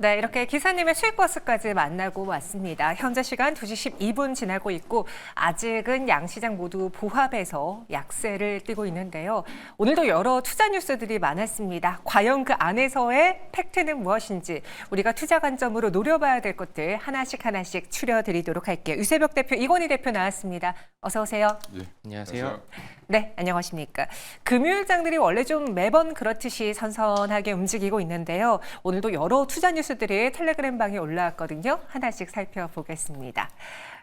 네, 이렇게 기사님의 수익버스까지 만나고 왔습니다. 현재 시간 2시 12분 지나고 있고 아직은 양시장 모두 보합해서 약세를 띠고 있는데요. 오늘도 여러 투자 뉴스들이 많았습니다. 과연 그 안에서의 팩트는 무엇인지 우리가 투자 관점으로 노려봐야 될 것들 하나씩 추려드리도록 할게요. 유세벽 대표, 이건희 대표 나왔습니다. 어서 오세요. 예, 안녕하세요. 네, 안녕하십니까. 금요일장들이 원래 좀 매번 그렇듯이 선선하게 움직이고 있는데요. 오늘도 여러 투자 뉴스들이 텔레그램 방에 올라왔거든요. 하나씩 살펴보겠습니다.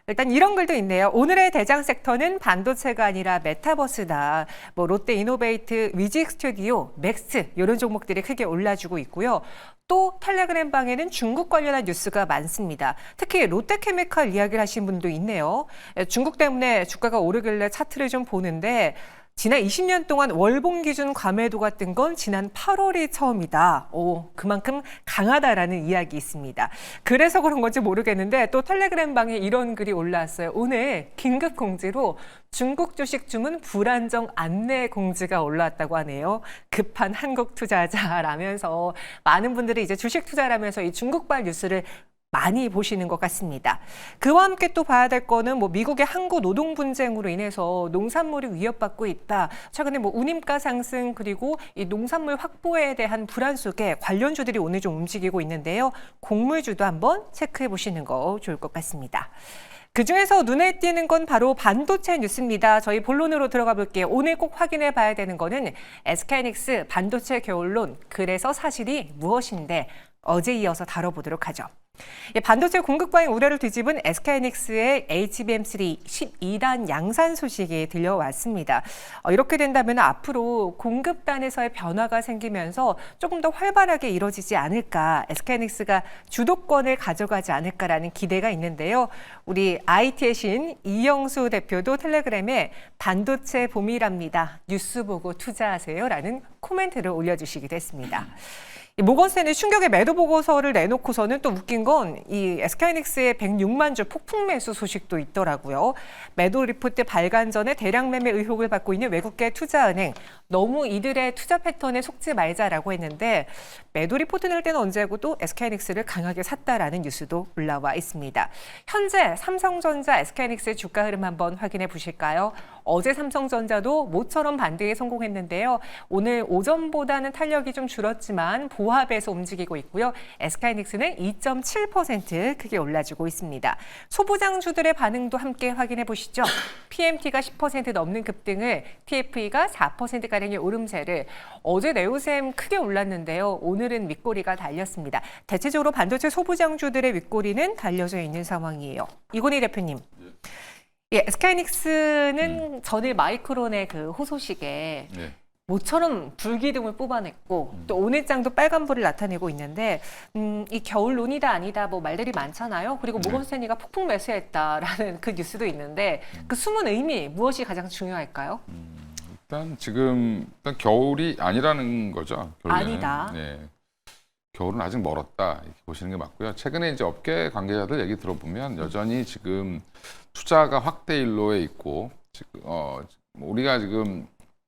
일단 이런 글도 있네요. 오늘의 대장 섹터는 반도체가 아니라 메타버스다. 롯데이노베이트, 위직스튜디오, 맥스 이런 종목들이 크게 올라주고 있고요. 또 텔레그램 방에는 중국 관련한 뉴스가 많습니다. 특히 롯데케미칼 이야기를 하신 분도 있네요. 중국 때문에 주가가 오르길래 차트를 좀 보는데 지난 20년 동안 월봉 기준 과매도가 뜬 건 지난 8월이 처음이다. 그만큼 강하다라는 이야기 있습니다. 그래서 그런 건지 모르겠는데 또 텔레그램 방에 이런 글이 올라왔어요. 오늘 긴급 공지로 중국 주식 주문 불안정 안내 공지가 올라왔다고 하네요. 급한 한국 투자자라면서 많은 분들이 이제 주식 투자를 하면서 이 중국발 뉴스를 많이 보시는 것 같습니다. 그와 함께 또 봐야 될 거는 미국의 항구 노동 분쟁으로 인해서 농산물이 위협받고 있다. 최근에 운임가 상승 그리고 이 농산물 확보에 대한 불안 속에 관련주들이 오늘 좀 움직이고 있는데요. 곡물주도 한번 체크해 보시는 거 좋을 것 같습니다. 그중에서 눈에 띄는 건 바로 반도체 뉴스입니다. 저희 본론으로 들어가 볼게요. 오늘 꼭 확인해 봐야 되는 거는 SK하이닉스 반도체 겨울론, 그래서 사실이 무엇인데 어제 이어서 다뤄보도록 하죠. 반도체 공급 과잉 우려를 뒤집은 SK하이닉스의 HBM3 12단 양산 소식이 들려왔습니다. 이렇게 된다면 앞으로 공급단에서의 변화가 생기면서 조금 더 활발하게 이루어지지 않을까, SK하이닉스가 주도권을 가져가지 않을까라는 기대가 있는데요. 우리 IT의 신 이영수 대표도 텔레그램에 반도체 봄이랍니다. 뉴스 보고 투자하세요라는 코멘트를 올려주시기도 했습니다. 모건스탠리 충격의 매도 보고서를 내놓고서는 또 웃긴 건 이 SK하이닉스의 106만 주 폭풍 매수 소식도 있더라고요. 매도 리포트 발간 전에 대량 매매 의혹을 받고 있는 외국계 투자은행, 너무 이들의 투자 패턴에 속지 말자라고 했는데 매도 리포트 낼 때는 언제고 또 SK하이닉스를 강하게 샀다라는 뉴스도 올라와 있습니다. 현재 삼성전자, SK하이닉스의 주가 흐름 한번 확인해 보실까요? 어제 삼성전자도 모처럼 반등에 성공했는데요. 오늘 오전보다는 탄력이 좀 줄었지만 보합에서 움직이고 있고요. SK하이닉스는 2.7% 크게 올라주고 있습니다. 소부장주들의 반응도 함께 확인해 보시죠. PMT가 10% 넘는 급등을, TFE가 4%가량의 오름세를, 어제 네오셈 크게 올랐는데요. 오늘은 윗꼬리가 달렸습니다. 대체적으로 반도체 소부장주들의 윗꼬리는 달려져 있는 상황이에요. 이건희 대표님. 예, SK하이닉스는 전일 마이크론의 그 호소식에 모처럼 불기둥을 뽑아냈고 또 오늘 장도 빨간불을 나타내고 있는데 이 겨울론이다 아니다 말들이 많잖아요. 그리고 모건스탠리가 폭풍 매수했다라는 그 뉴스도 있는데 그 숨은 의미 무엇이 가장 중요할까요? 일단 겨울이 아니라는 거죠. 결국에는. 아니다. 네. 겨울은 아직 멀었다 이렇게 보시는 게 맞고요. 최근에 이제 업계 관계자들 얘기 들어보면 여전히 지금 투자가 확대 일로에 있고 우리가 지금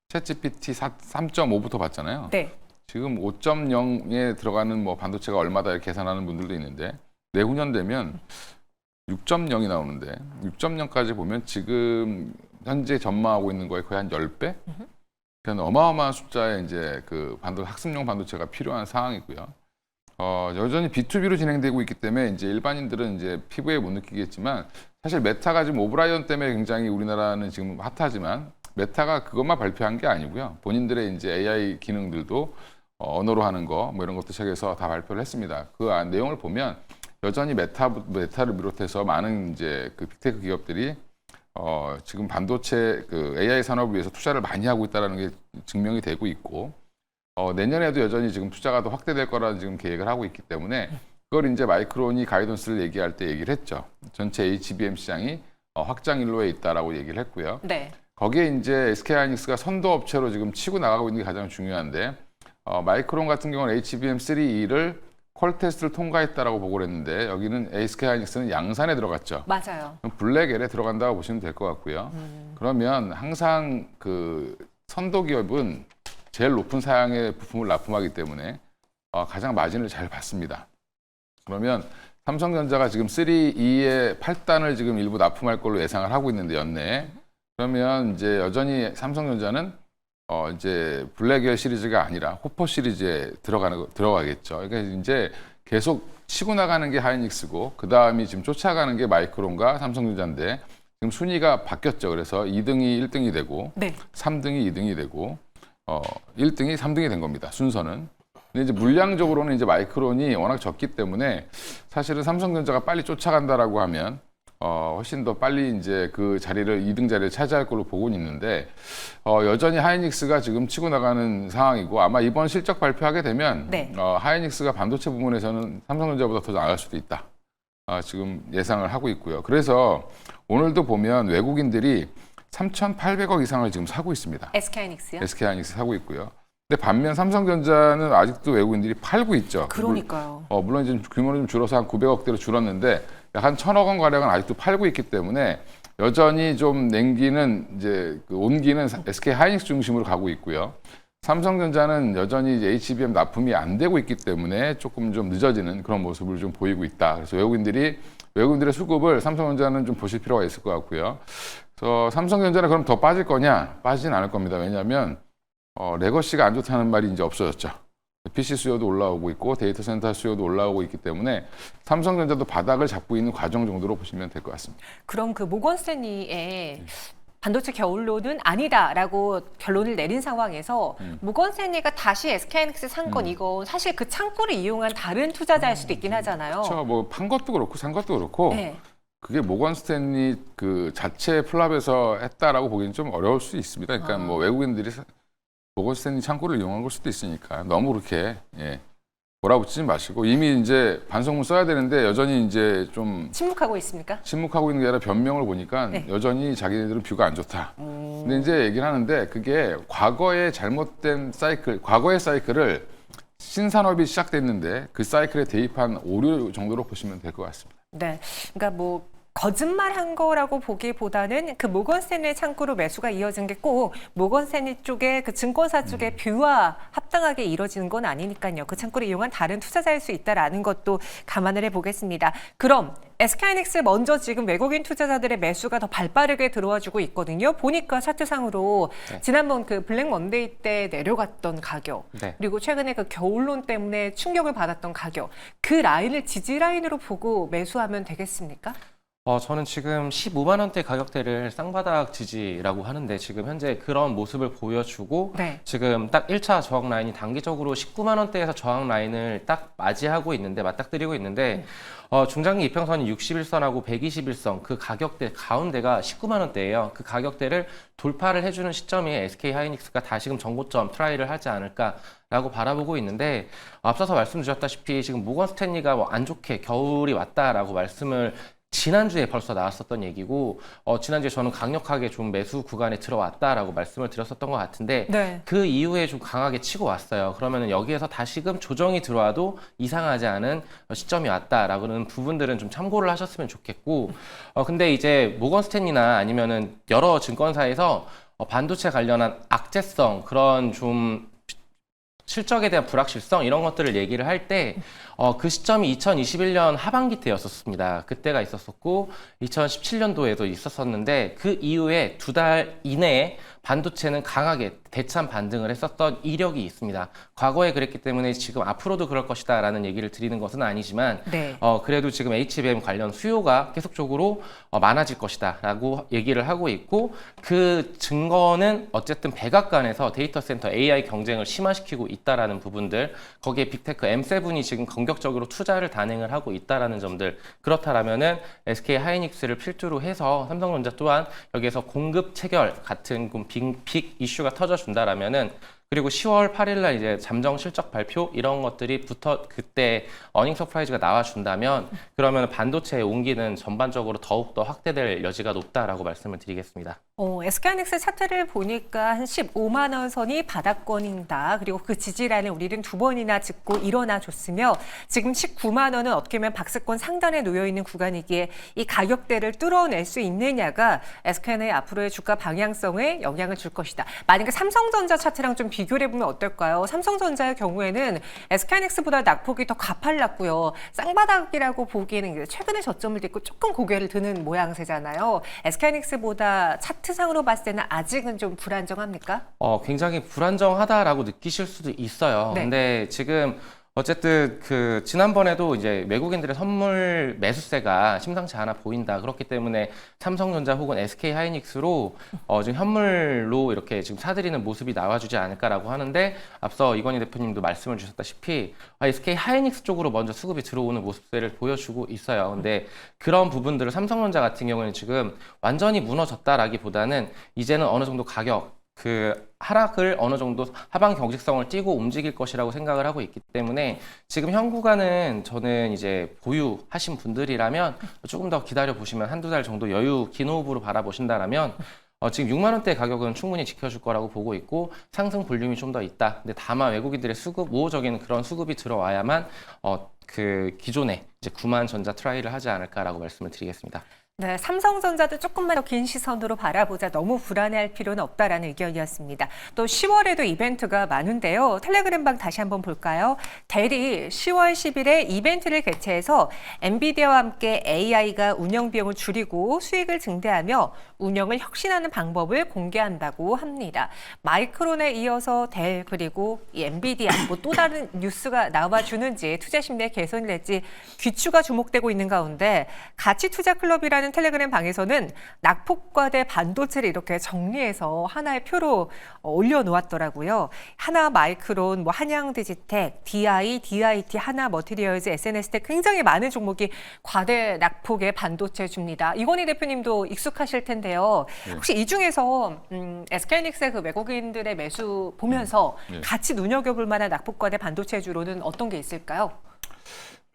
챗GPT 3.5부터 봤잖아요. 네. 지금 5.0에 들어가는 반도체가 얼마다 이렇게 계산하는 분들도 있는데 내후년 되면 6.0이 나오는데 6.0까지 보면 지금 현재 전망하고 있는 거에 거의 한 10배? 그러니까 어마어마한 숫자의 이제 그 학습용 반도체가 필요한 상황이고요. 여전히 B2B로 진행되고 있기 때문에 이제 일반인들은 이제 피부에 못 느끼겠지만 사실 메타가 지금 오브라이언 때문에 굉장히 우리나라는 지금 핫하지만 메타가 그것만 발표한 게 아니고요. 본인들의 이제 AI 기능들도 언어로 하는 거 이런 것도 책에서 다 발표를 했습니다. 그 내용을 보면 여전히 메타를 비롯해서 많은 이제 그 빅테크 기업들이 지금 반도체 그 AI 산업을 위해서 투자를 많이 하고 있다는 게 증명이 되고 있고 내년에도 여전히 지금 투자가 더 확대될 거라는 지금 계획을 하고 있기 때문에 그걸 이제 마이크론이 가이던스를 얘기할 때 얘기를 했죠. 전체 HBM 시장이 확장 일로에 있다라고 얘기를 했고요. 네. 거기에 이제 SK하이닉스가 선도 업체로 지금 치고 나가고 있는 게 가장 중요한데 마이크론 같은 경우는 HBM3E를 퀄 테스트를 통과했다라고 보고를 했는데 여기는 SK하이닉스는 양산에 들어갔죠. 맞아요. 블랙엘에 들어간다고 보시면 될 것 같고요. 그러면 항상 그 선도 기업은 제일 높은 사양의 부품을 납품하기 때문에 가장 마진을 잘 받습니다. 그러면 삼성전자가 지금 3E의 8단을 지금 일부 납품할 걸로 예상을 하고 있는데 연내에. 그러면 이제 여전히 삼성전자는 이제 블랙웨어 시리즈가 아니라 호퍼 시리즈에 들어가겠죠. 그러니까 이제 계속 치고 나가는 게 하이닉스고 그 다음이 지금 쫓아가는 게 마이크론과 삼성전자인데 지금 순위가 바뀌었죠. 그래서 2등이 1등이 되고 네. 3등이 2등이 되고 1등이 3등이 된 겁니다. 순서는. 근데 이제 물량적으로는 이제 마이크론이 워낙 적기 때문에 사실은 삼성전자가 빨리 쫓아간다라고 하면 훨씬 더 빨리 이제 그 자리를 2등 자리를 차지할 걸로 보고는 있는데 여전히 하이닉스가 지금 치고 나가는 상황이고 아마 이번 실적 발표하게 되면 네. 하이닉스가 반도체 부분에서는 삼성전자보다 더 나갈 수도 있다. 지금 예상을 하고 있고요. 그래서 오늘도 보면 외국인들이 3,800억 이상을 지금 사고 있습니다. SK하이닉스요? SK하이닉스 사고 있고요. 근데 반면 삼성전자는 아직도 외국인들이 팔고 있죠. 그러니까요. 물론 이제 규모는 좀 줄어서 한 900억대로 줄었는데 약 한 1,000억 원 가량은 아직도 팔고 있기 때문에 여전히 좀 냉기는 이제 그 온기는 SK 하이닉스 중심으로 가고 있고요. 삼성전자는 여전히 이제 HBM 납품이 안 되고 있기 때문에 조금 좀 늦어지는 그런 모습을 좀 보이고 있다. 그래서 외국인들의 수급을 삼성전자는 좀 보실 필요가 있을 것 같고요. 그래서 삼성전자는 그럼 더 빠질 거냐? 빠지진 않을 겁니다. 왜냐하면 레거시가 안 좋다는 말이 이제 없어졌죠. PC 수요도 올라오고 있고 데이터 센터 수요도 올라오고 있기 때문에 삼성전자도 바닥을 잡고 있는 과정 정도로 보시면 될 것 같습니다. 그럼 그 모건 스탠리의 반도체 겨울론은 아니다라고 결론을 내린 상황에서 모건 스탠리가 다시 SK하이닉스 산 건 이건 사실 그 창구를 이용한 다른 투자자일 수도 있긴 하잖아요. 그렇죠. 뭐 판 것도 그렇고 산 것도 그렇고 네. 그게 모건 스탠리 그 자체 플랍에서 했다라고 보기는 좀 어려울 수 있습니다. 그러니까 뭐 외국인들이 모건 스탠리 창구를 이용한 걸 수도 있으니까 너무 그렇게 몰아붙이지 마시고 이미 이제 반성문 써야 되는데 여전히 이제 좀 침묵하고 있습니까? 침묵하고 있는 게 아니라 변명을 보니까 네. 여전히 자기네들은 뷰가 안 좋다. 근데 이제 얘기를 하는데 그게 과거의 잘못된 사이클, 과거의 사이클을 신산업이 시작됐는데 그 사이클에 대입한 오류 정도로 보시면 될 것 같습니다. 네. 그러니까 뭐 거짓말한 거라고 보기보다는 그 모건 스탠리 창구로 매수가 이어진 게 꼭 모건 스탠리 쪽의 그 증권사 쪽의 뷰와 합당하게 이뤄지는 건 아니니까요. 그 창구를 이용한 다른 투자자일 수 있다라는 것도 감안을 해보겠습니다. 그럼 SK하이닉스 먼저 지금 외국인 투자자들의 매수가 더 발빠르게 들어와주고 있거든요. 보니까 차트상으로 지난번 그 블랙 먼데이 때 내려갔던 가격 그리고 최근에 그 겨울론 때문에 충격을 받았던 가격 그 라인을 지지 라인으로 보고 매수하면 되겠습니까? 저는 지금 15만 원대 가격대를 쌍바닥 지지라고 하는데 지금 현재 그런 모습을 보여주고 네. 지금 딱 1차 저항 라인이 단기적으로 19만 원대에서 저항 라인을 딱 맞이하고 있는데 맞닥뜨리고 있는데 중장기 이평선이 61선하고 121선 그 가격대 가운데가 19만 원대예요. 그 가격대를 돌파를 해주는 시점이 SK 하이닉스가 다시금 정고점 트라이를 하지 않을까라고 바라보고 있는데 앞서서 말씀 주셨다시피 지금 모건 스탠리가 뭐 안 좋게 겨울이 왔다라고 말씀을 지난주에 벌써 나왔었던 얘기고 지난주에 저는 강력하게 좀 매수 구간에 들어왔다라고 말씀을 드렸었던 것 같은데 네. 그 이후에 좀 강하게 치고 왔어요. 그러면은 여기에서 다시금 조정이 들어와도 이상하지 않은 시점이 왔다라고는 부분들은 좀 참고를 하셨으면 좋겠고 근데 이제 모건 스탠리나 아니면은 여러 증권사에서 반도체 관련한 악재성 그런 좀 실적에 대한 불확실성 이런 것들을 얘기를 할 때 그 시점이 2021년 하반기 때였었습니다. 그때가 있었었고 2017년도에도 있었었는데 그 이후에 2달 이내에 반도체는 강하게 대참 반등을 했었던 이력이 있습니다. 과거에 그랬기 때문에 지금 앞으로도 그럴 것이다 라는 얘기를 드리는 것은 아니지만 네. 그래도 지금 HBM 관련 수요가 계속적으로 많아질 것이다 라고 얘기를 하고 있고 그 증거는 어쨌든 백악관에서 데이터 센터 AI 경쟁을 심화시키고 있다라는 부분들 거기에 빅테크 M7이 지금 공격적으로 투자를 단행을 하고 있다라는 점들 그렇다라면은 SK 하이닉스를 필두로 해서 삼성전자 또한 여기에서 공급 체결 같은 빅 이슈가 터져준다라면은 그리고 10월 8일 날 이제 잠정 실적 발표 이런 것들이 그때 어닝 서프라이즈가 나와준다면 그러면 반도체의 온기는 전반적으로 더욱더 확대될 여지가 높다라고 말씀을 드리겠습니다. SK하이닉스 차트를 보니까 한 15만 원 선이 바닥권이다. 그리고 그 지지라인을 우리는 두 번이나 짚고 일어나 줬으며 지금 19만 원은 어떻게 보면 박스권 상단에 놓여 있는 구간이기에 이 가격대를 뚫어낼 수 있느냐가 SK의 앞으로의 주가 방향성에 영향을 줄 것이다. 만약에 삼성전자 차트랑 좀 비교를 해보면 어떨까요? 삼성전자의 경우에는 SK하이닉스보다 낙폭이 더 가팔랐고요. 쌍바닥이라고 보기에는 최근에 저점을 딛고 조금 고개를 드는 모양새잖아요. SK하이닉스보다 차트상으로 봤을 때는 아직은 좀 불안정합니까? 굉장히 불안정하다라고 느끼실 수도 있어요. 네. 근데 지금 어쨌든 지난번에도 이제 외국인들의 선물 매수세가 심상치 않아 보인다. 그렇기 때문에 삼성전자 혹은 SK 하이닉스로 지금 현물로 이렇게 지금 사들이는 모습이 나와주지 않을까라고 하는데 앞서 이건희 대표님도 말씀을 주셨다시피 SK 하이닉스 쪽으로 먼저 수급이 들어오는 모습들을 보여주고 있어요. 근데 그런 부분들을 삼성전자 같은 경우는 지금 완전히 무너졌다라기보다는 이제는 어느 정도 가격 하락을 어느 정도 하방 경직성을 띠고 움직일 것이라고 생각을 하고 있기 때문에 지금 현 구간은 저는 이제 보유하신 분들이라면 조금 더 기다려 보시면 한두 달 정도 여유 긴 호흡으로 바라보신다라면 지금 6만 원대 가격은 충분히 지켜줄 거라고 보고 있고 상승 볼륨이 좀 더 있다. 근데 다만 외국인들의 수급, 우호적인 그런 수급이 들어와야만 기존에 이제 9만 전자 트라이를 하지 않을까라고 말씀을 드리겠습니다. 네, 삼성전자도 조금만 더 긴 시선으로 바라보자. 너무 불안해할 필요는 없다라는 의견이었습니다. 또 10월에도 이벤트가 많은데요. 텔레그램방 다시 한번 볼까요? 델이 10월 10일에 이벤트를 개최해서 엔비디아와 함께 AI가 운영 비용을 줄이고 수익을 증대하며 운영을 혁신하는 방법을 공개한다고 합니다. 마이크론에 이어서 델 그리고 이 엔비디아 뭐 또 다른 뉴스가 나와주는지 투자 심리에 개선이 될지 귀추가 주목되고 있는 가운데 가치 투자 클럽이라는 텔레그램 방에서는 낙폭과대 반도체를 이렇게 정리해서 하나의 표로 올려놓았더라고요. 하나 마이크론, 뭐 한양 디지텍, DI, DIT, 하나 머티리얼즈, SNS텍 굉장히 많은 종목이 과대 낙폭의 반도체 줍니다. 이건희 대표님도 익숙하실 텐데요. 혹시 이 중에서 SK하이닉스의 그 외국인들의 매수 보면서 같이 눈여겨볼 만한 낙폭과대 반도체주로는 어떤 게 있을까요?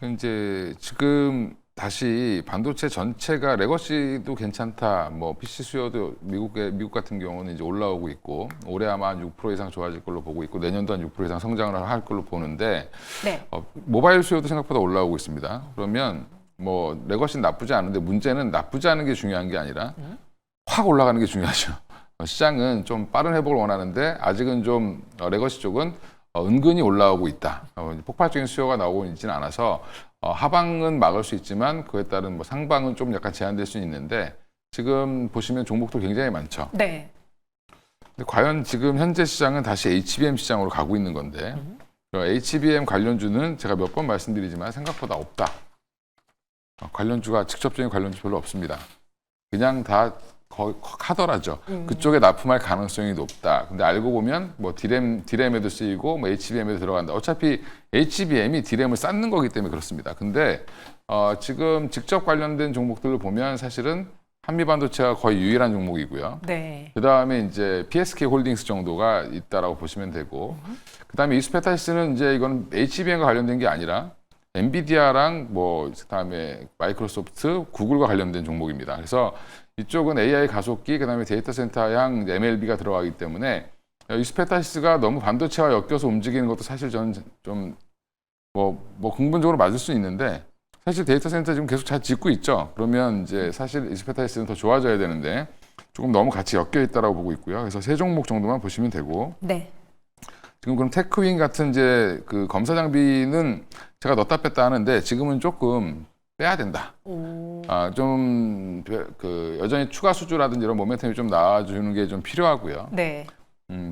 이제 지금 다시 반도체 전체가 레거시도 괜찮다. 뭐 PC 수요도 미국 같은 경우는 이제 올라오고 있고 올해 아마 한 6% 이상 좋아질 걸로 보고 있고 내년도 한 6% 이상 성장을 할 걸로 보는데 네. 모바일 수요도 생각보다 올라오고 있습니다. 그러면 뭐 레거시는 나쁘지 않은데 문제는 나쁘지 않은 게 중요한 게 아니라 확 올라가는 게 중요하죠. 시장은 좀 빠른 회복을 원하는데 아직은 좀 레거시 쪽은 은근히 올라오고 있다. 폭발적인 수요가 나오고 있지는 않아서 하방은 막을 수 있지만 그에 따른 뭐 상방은 좀 약간 제한될 수 있는데 지금 보시면 종목도 굉장히 많죠. 네. 근데 과연 지금 현재 시장은 다시 HBM 시장으로 가고 있는 건데 HBM 관련주는 제가 몇 번 말씀드리지만 생각보다 없다. 관련주가 직접적인 관련주 별로 없습니다. 그냥 다 카더라죠. 그쪽에 납품할 가능성이 높다. 근데 알고 보면 뭐 디램에도 쓰이고 뭐 HBM에도 들어간다. 어차피 HBM이 디램을 쌓는 거기 때문에 그렇습니다. 근데 지금 직접 관련된 종목들을 보면 사실은 한미반도체가 거의 유일한 종목이고요. 네. 그 다음에 이제 PSK 홀딩스 정도가 있다라고 보시면 되고, 그 다음에 이스페타시스는 이제 이건 HBM과 관련된 게 아니라 엔비디아랑 뭐 그다음에 마이크로소프트, 구글과 관련된 종목입니다. 그래서 이쪽은 AI 가속기, 그다음에 데이터 센터향 MLB가 들어가기 때문에 이스페타시스가 너무 반도체와 엮여서 움직이는 것도 사실 저는 좀 뭐 근본적으로 맞을 수 있는데 사실 데이터 센터 지금 계속 잘 짓고 있죠. 그러면 이제 사실 이스페타시스는 더 좋아져야 되는데 조금 너무 같이 엮여 있다라고 보고 있고요. 그래서 세 종목 정도만 보시면 되고. 네. 지금 그럼 테크윈 같은 이제 그 검사 장비는 제가 넣었다 뺐다 하는데 지금은 조금 빼야 된다. 좀 그 여전히 추가 수주라든지 이런 모멘텀이 좀 나와주는 게 좀 필요하고요. 네.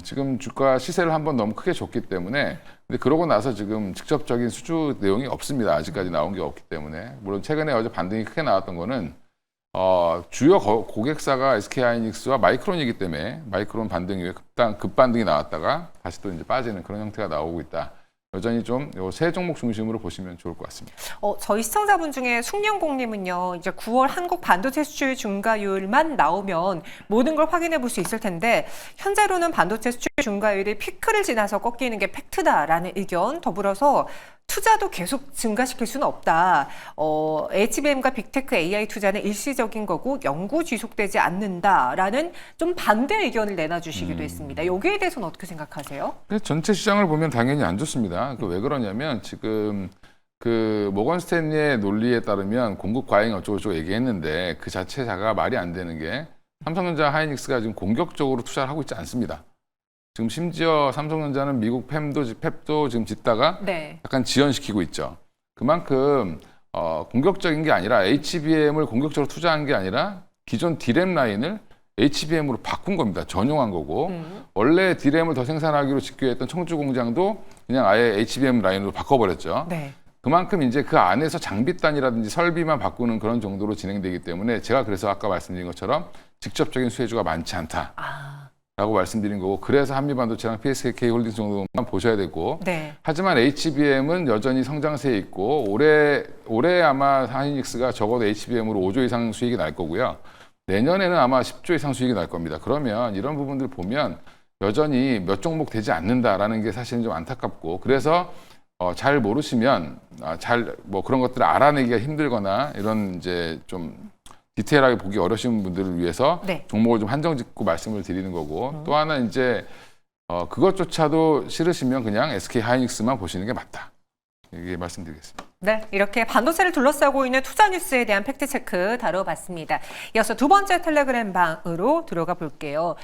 지금 주가 시세를 한번 너무 크게 줬기 때문에 근데 그러고 나서 지금 직접적인 수주 내용이 없습니다. 아직까지 나온 게 없기 때문에 물론 최근에 어제 반등이 크게 나왔던 거는 주요 고객사가 SK하이닉스와 마이크론이기 때문에 마이크론 반등 이후에 급반등이 나왔다가 다시 또 이제 빠지는 그런 형태가 나오고 있다. 여전히 좀 세 종목 중심으로 보시면 좋을 것 같습니다. 저희 시청자분 중에 숙련공님은요, 이제 9월 한국 반도체 수출 증가율만 나오면 모든 걸 확인해 볼 수 있을 텐데 현재로는 반도체 수출 증가율이 피크를 지나서 꺾이는 게 팩트다라는 의견, 더불어서 투자도 계속 증가시킬 수는 없다. HBM과 빅테크 AI 투자는 일시적인 거고 영구 지속되지 않는다라는 좀 반대 의견을 내놔주시기도 했습니다. 여기에 대해서는 어떻게 생각하세요? 전체 시장을 보면 당연히 안 좋습니다. 왜 그러냐면 지금 그 모건 스탠리의 논리에 따르면 공급 과잉 어쩌고저쩌고 얘기했는데 그 자체가 말이 안 되는 게 삼성전자, 하이닉스가 지금 공격적으로 투자를 하고 있지 않습니다. 지금 심지어 삼성전자는 미국 팹도 지금 짓다가 네. 약간 지연시키고 있죠. 그만큼 공격적인 게 아니라 HBM을 공격적으로 투자한 게 아니라 기존 D램 라인을 HBM으로 바꾼 겁니다. 전용한 거고 원래 D램을 더 생산하기로 집계했던 청주 공장도 그냥 아예 HBM 라인으로 바꿔버렸죠. 네. 그만큼 이제 그 안에서 장비단이라든지 설비만 바꾸는 그런 정도로 진행되기 때문에 제가 그래서 아까 말씀드린 것처럼 직접적인 수혜주가 많지 않다. 라고 말씀드린 거고 그래서 한미반도체랑 PSK 홀딩스 정도만 보셔야 되고 네. 하지만 HBM은 여전히 성장세에 있고 올해 아마 하이닉스가 적어도 HBM으로 5조 이상 수익이 날 거고요. 내년에는 아마 10조 이상 수익이 날 겁니다. 그러면 이런 부분들 보면 여전히 몇 종목 되지 않는다라는 게 사실은 좀 안타깝고 그래서 잘 모르시면 뭐 그런 것들을 알아내기가 힘들거나 이런 이제 좀 디테일하게 보기 어려우신 분들을 위해서 네. 종목을 좀 한정짓고 말씀을 드리는 거고 또 하나 이제 그것조차도 싫으시면 그냥 SK 하이닉스만 보시는 게 맞다. 이게 말씀드리겠습니다. 네, 이렇게 반도체를 둘러싸고 있는 투자 뉴스에 대한 팩트체크 다뤄봤습니다. 이어서 두 번째 텔레그램 방으로 들어가 볼게요.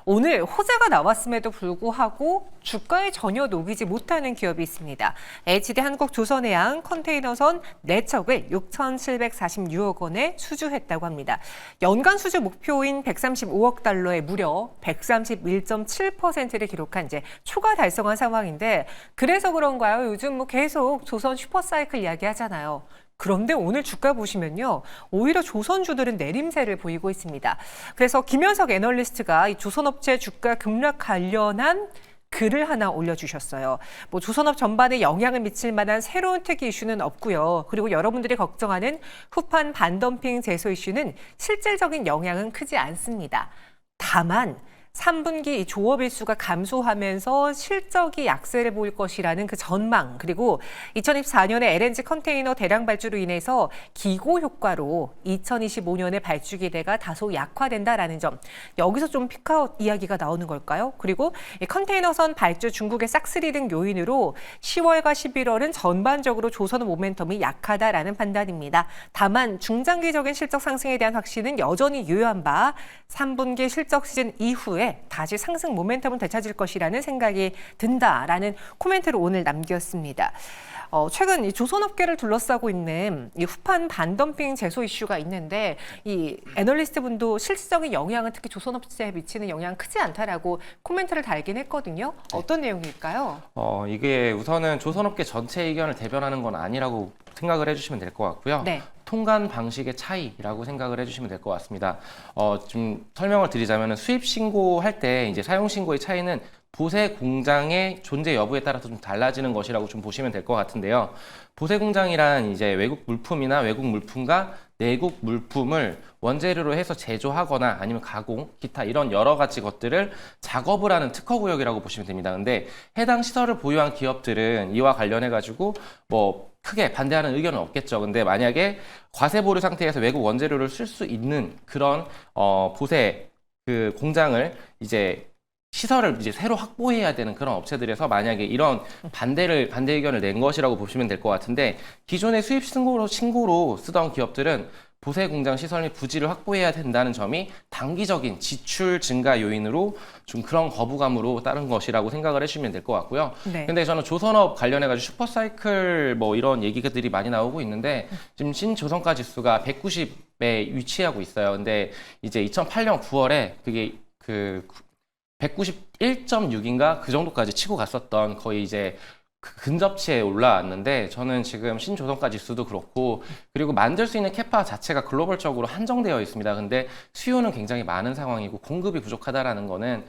오늘 호재가 나왔음에도 불구하고 주가에 전혀 녹이지 못하는 기업이 있습니다. HD 한국조선해양 컨테이너선 4척을 6,746억 원에 수주했다고 합니다. 연간 수주 목표인 135억 달러에 무려 131.7%를 기록한 이제 초과 달성한 상황인데 그래서 그런가요? 요즘 뭐 계속 조선 슈퍼사이클 이야기하잖아요. 그런데 오늘 주가 보시면요. 오히려 조선주들은 내림세를 보이고 있습니다. 그래서 김현석 애널리스트가 이 조선업체 주가 급락 관련한 글을 하나 올려주셨어요. 뭐 조선업 전반에 영향을 미칠 만한 새로운 특이 이슈는 없고요. 그리고 여러분들이 걱정하는 후판 반덤핑 제소 이슈는 실질적인 영향은 크지 않습니다. 다만 3분기 이 조업 일수가 감소하면서 실적이 약세를 보일 것이라는 그 전망 그리고 2024년에 LNG 컨테이너 대량 발주로 인해서 기고 효과로 2025년에 발주 기대가 다소 약화된다라는 점 여기서 좀 피크아웃 이야기가 나오는 걸까요? 그리고 이 컨테이너선 발주 중국의 싹쓸이 등 요인으로 10월과 11월은 전반적으로 조선업 모멘텀이 약하다라는 판단입니다. 다만 중장기적인 실적 상승에 대한 확신은 여전히 유효한 바 3분기 실적 시즌 이후에 다시 상승 모멘텀을 되찾을 것이라는 생각이 든다라는 코멘트를 오늘 남겼습니다. 최근 이 조선업계를 둘러싸고 있는 이 후판 반덤핑 제소 이슈가 있는데 이 애널리스트 분도 실질적인 영향은 특히 조선업체에 미치는 영향은 크지 않다라고 코멘트를 달긴 했거든요. 어떤 내용일까요? 이게 우선은 조선업계 전체 의견을 대변하는 건 아니라고 생각을 해주시면 될 것 같고요. 네. 통관 방식의 차이라고 생각을 해주시면 될 것 같습니다. 좀 설명을 드리자면 수입 신고할 때 이제 사용 신고의 차이는 보세 공장의 존재 여부에 따라서 좀 달라지는 것이라고 좀 보시면 될 것 같은데요. 보세 공장이란 이제 외국 물품이나 외국 물품과 내국 물품을 원재료로 해서 제조하거나 아니면 가공, 기타 이런 여러 가지 것들을 작업을 하는 특허구역이라고 보시면 됩니다. 근데 해당 시설을 보유한 기업들은 이와 관련해가지고 뭐 크게 반대하는 의견은 없겠죠. 근데 만약에 과세 보류 상태에서 외국 원재료를 쓸 수 있는 그런 보세 그 공장을 이제 시설을 이제 새로 확보해야 되는 그런 업체들에서 만약에 이런 반대 의견을 낸 것이라고 보시면 될 것 같은데 기존의 수입 신고로 쓰던 기업들은 보세 공장 시설 및 부지를 확보해야 된다는 점이 단기적인 지출 증가 요인으로 좀 그런 거부감으로 따른 것이라고 생각을 해주시면 될 것 같고요. 네. 근데 저는 조선업 관련해가지고 슈퍼사이클 뭐 이런 얘기들이 많이 나오고 있는데 지금 신조선가 지수가 190에 위치하고 있어요. 근데 이제 2008년 9월에 그게 191.6인가 그 정도까지 치고 갔었던 거의 이제 근접치에 올라왔는데 저는 지금 신조선가 지수도 그렇고 그리고 만들 수 있는 캐파 자체가 글로벌적으로 한정되어 있습니다. 근데 수요는 굉장히 많은 상황이고 공급이 부족하다라는 거는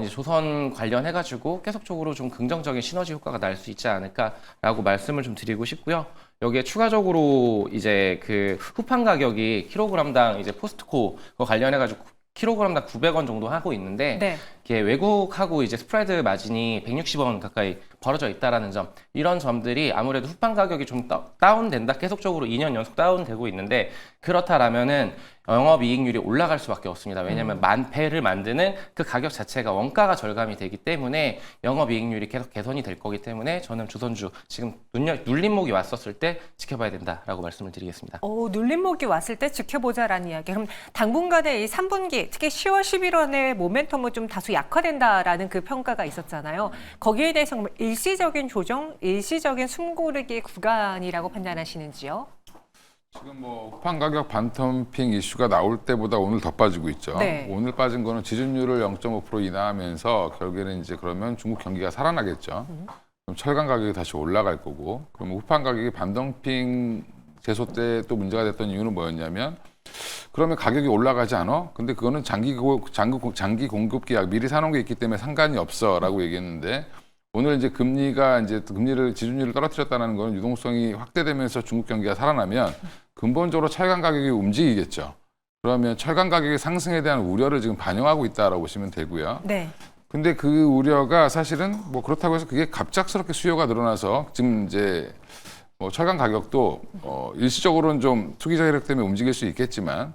이제 조선 관련해가지고 계속적으로 좀 긍정적인 시너지 효과가 날 수 있지 않을까라고 말씀을 좀 드리고 싶고요. 여기에 추가적으로 이제 그 후판 가격이 킬로그램당 이제 포스트코 관련해가지고 킬로그램당 900원 정도 하고 있는데 네. 이게 외국하고 이제 스프레드 마진이 160원 가까이 벌어져 있다라는 점, 이런 점들이 아무래도 후판 가격이 좀 다운된다, 계속적으로 2년 연속 다운되고 있는데, 그렇다라면은 영업이익률이 올라갈 수밖에 없습니다. 왜냐하면 배를 만드는 그 가격 자체가 원가가 절감이 되기 때문에 영업이익률이 계속 개선이 될 거기 때문에 저는 조선주 지금 눌림목이 왔었을 때 지켜봐야 된다라고 말씀을 드리겠습니다. 눌림목이 왔을 때 지켜보자라는 이야기. 그럼 당분간의 이 3분기, 특히 10월, 11월의 모멘텀은 좀 다소 약화된다라는 그 평가가 있었잖아요. 거기에 대해서 일시적인 조정, 일시적인 숨고르기 구간이라고 판단하시는지요? 지금 뭐 후판 가격 반덤핑 이슈가 나올 때보다 오늘 더 빠지고 있죠. 네. 오늘 빠진 거는 지준율을 0.5% 인하하면서 결국에는 이제 그러면 중국 경기가 살아나겠죠. 그럼 철강 가격이 다시 올라갈 거고, 그럼 후판 가격이 반덤핑 제소 때 또 문제가 됐던 이유는 뭐였냐면, 그러면 가격이 올라가지 않아? 근데 그거는 장기 공급 계약 미리 사놓은 게 있기 때문에 상관이 없어라고 얘기했는데, 오늘 이제 금리가 이제 금리를 지준율을 떨어뜨렸다는 건 유동성이 확대되면서 중국 경기가 살아나면 근본적으로 철강 가격이 움직이겠죠. 그러면 철강 가격의 상승에 대한 우려를 지금 반영하고 있다라고 보시면 되고요. 네. 근데 그 우려가 사실은 뭐 그렇다고 해서 그게 갑작스럽게 수요가 늘어나서 지금 이제 뭐 철강 가격도 일시적으로는 좀 투기 세력 때문에 움직일 수 있겠지만,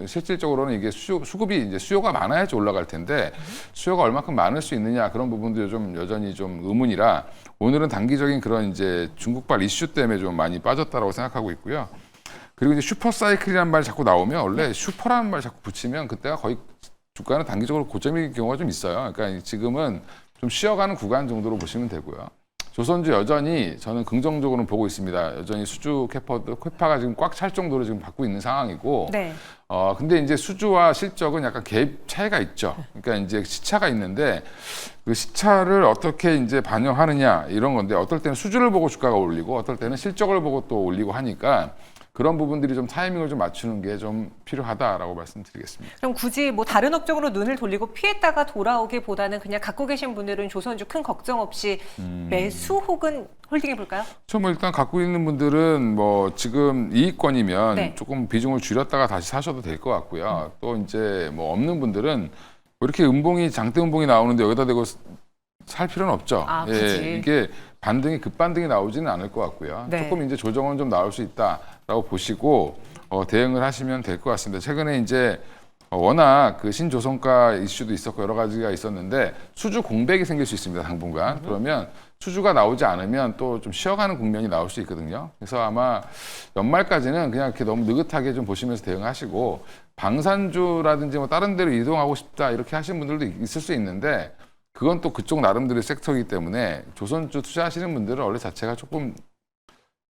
실질적으로는 이게 수급이 이제 수요가 많아야지 올라갈 텐데, 수요가 얼마큼 많을 수 있느냐, 그런 부분도 좀 여전히 좀 의문이라, 오늘은 단기적인 그런 이제 중국발 이슈 때문에 좀 많이 빠졌다라고 생각하고 있고요. 그리고 이제 슈퍼 사이클이라는 말 자꾸 나오면, 원래 슈퍼라는 말 자꾸 붙이면 그때가 거의 주가는 단기적으로 고점일 경우가 좀 있어요. 그러니까 지금은 좀 쉬어가는 구간 정도로 보시면 되고요. 조선주 여전히 저는 긍정적으로는 보고 있습니다. 여전히 수주 캐파가 지금 꽉 찰 정도로 지금 받고 있는 상황이고, 네. 근데 이제 수주와 실적은 약간 갭 차이가 있죠. 그러니까 이제 시차가 있는데, 그 시차를 어떻게 이제 반영하느냐 이런 건데, 어떨 때는 수주를 보고 주가가 올리고, 어떨 때는 실적을 보고 또 올리고 하니까, 그런 부분들이 좀 타이밍을 좀 맞추는 게 좀 필요하다라고 말씀드리겠습니다. 그럼 굳이 뭐 다른 업종으로 눈을 돌리고 피했다가 돌아오기보다는 그냥 갖고 계신 분들은 조선주 큰 걱정 없이 매수 혹은 홀딩해 볼까요? 뭐 일단 갖고 있는 분들은 뭐 지금 이익권이면 네. 조금 비중을 줄였다가 다시 사셔도 될 것 같고요. 또 이제 뭐 없는 분들은 뭐 이렇게 장대 음봉이 나오는데 여기다 대고 살 필요는 없죠. 아, 굳이. 이게 급반등이 나오지는 않을 것 같고요. 네. 조금 이제 조정은 좀 나올 수 있다라고 보시고 대응을 하시면 될 것 같습니다. 최근에 이제 워낙 그 신조선가 이슈도 있었고 여러 가지가 있었는데, 수주 공백이 생길 수 있습니다, 당분간. 그러면 수주가 나오지 않으면 또 좀 쉬어가는 국면이 나올 수 있거든요. 그래서 아마 연말까지는 그냥 이렇게 너무 느긋하게 좀 보시면서 대응하시고, 방산주라든지 뭐 다른 데로 이동하고 싶다 이렇게 하시는 분들도 있을 수 있는데, 그건 또 그쪽 나름대로의 섹터이기 때문에 조선주 투자하시는 분들은 원래 자체가 조금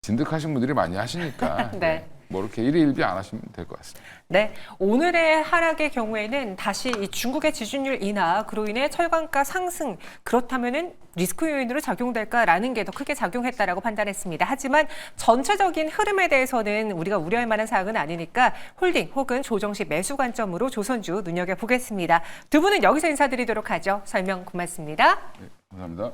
진득하신 분들이 많이 하시니까 네. 뭐 이렇게 일희일비 안 하시면 될 것 같습니다. 네, 오늘의 하락의 경우에는 다시 이 중국의 지준율 인하, 그로 인해 철강가 상승, 그렇다면은 리스크 요인으로 작용될까라는 게 더 크게 작용했다라고 판단했습니다. 하지만 전체적인 흐름에 대해서는 우리가 우려할 만한 사항은 아니니까 홀딩 혹은 조정 시 매수 관점으로 조선주 눈여겨보겠습니다. 두 분은 여기서 인사드리도록 하죠. 설명 고맙습니다. 네, 감사합니다.